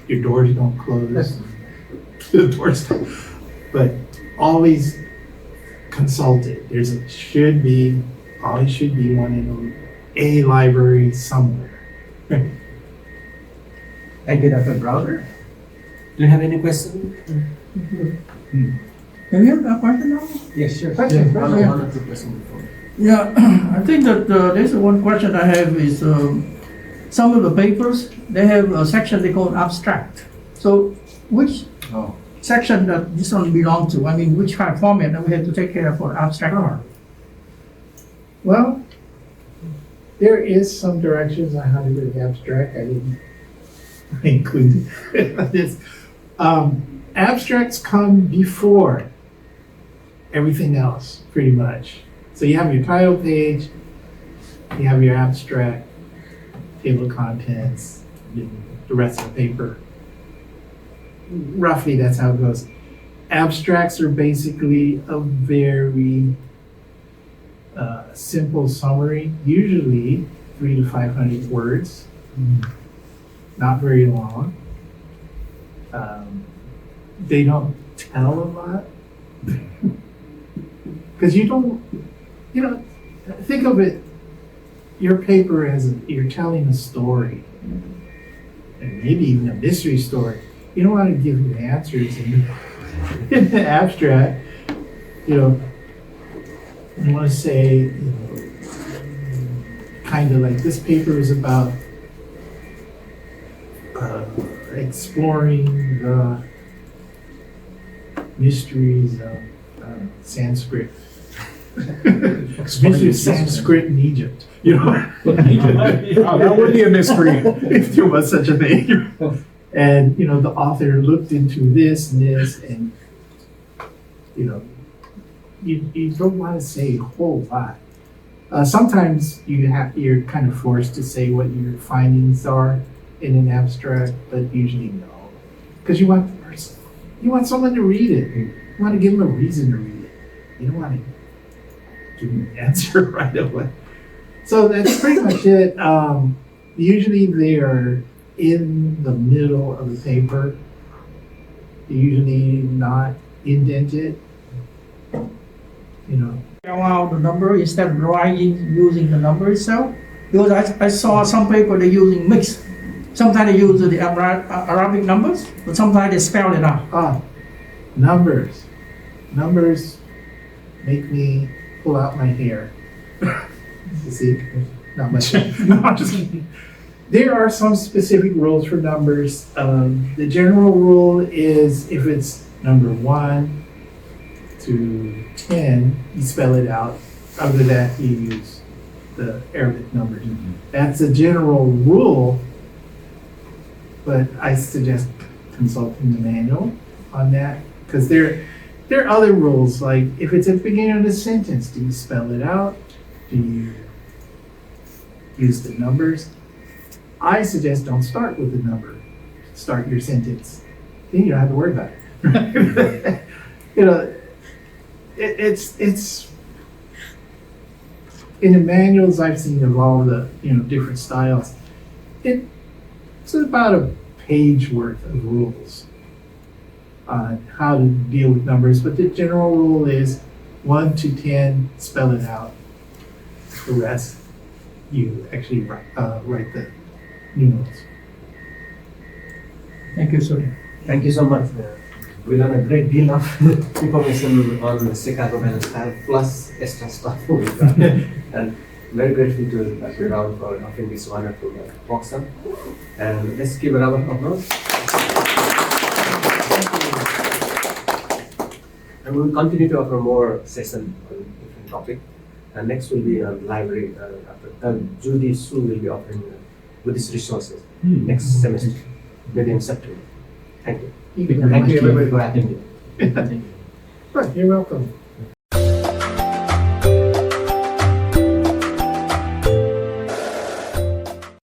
your doors don't close. The doors don't. But always consult it. Always should be one in a library somewhere. Thank you, Dr. Browder. Do you have any question? Can you have a question now? Yes, sure. Yeah. One or two questions before. Yeah, I think that there's one question I have is some of the papers, they have a section they call abstract. So which Oh. section that this one belongs to? I mean, which kind of format that we have to take care of for abstract part? Well, there is some directions on how to do the abstract. I didn't include this. Abstracts come before everything else, pretty much. So you have your title page, you have your abstract, table of contents, the rest of the paper. Roughly, that's how it goes. Abstracts are basically a very simple summary, usually 300 to 500 words, not very long. They don't tell a lot because think of it, your paper as you're telling a story, and maybe even a mystery story. You don't want to give you answers in the abstract. You want to say, kind of like this paper is about exploring the mysteries of Sanskrit. Mysteries of Sanskrit in Egypt. Oh, that would be a mystery. If there was such a thing. And, the author looked into this and this, and, you don't want to say a whole lot. Sometimes you're kind of forced to say what your findings are in an abstract, but usually no. Because you want someone to read it. You want to give them a reason to read it. You don't want to give them the answer right away. So that's pretty much it. Usually they are in the middle of the paper, usually not indented. Allow the number instead of writing using the number itself? Because I saw some paper they're using mixed Sometimes they use the Arabic numbers, but sometimes they spell it out. Ah, numbers. Numbers make me pull out my hair. You see? Not much. No, I'm just kidding. There are some specific rules for numbers. The general rule is if it's number 1 to 10, you spell it out. Other than that, you use the Arabic numbers. That's a general rule, but I suggest consulting the manual on that because there are other rules, like if it's at the beginning of the sentence, do you spell it out? Do you use the numbers? I suggest don't start with the number. Start your sentence. Then you don't have to worry about it. You know, it's in the manuals I've seen of all the different styles. It's about a page worth of rules on how to deal with numbers, but the general rule is 1 to 10, spell it out. The rest, you actually write the numerals. Thank you, sir. Thank you so much. We learned a great deal of information on the Chicago Balance Style plus extra stuff. And very grateful to Dr. Brown for offering this wonderful workshop. And let's give a round of applause. And we will continue to offer more sessions on different topics. And next will be on library. Judy Su will be offering Buddhist resources next semester, maybe in September. Thank you. Thank you very Thank much. you everybody for attending. Right, you're welcome.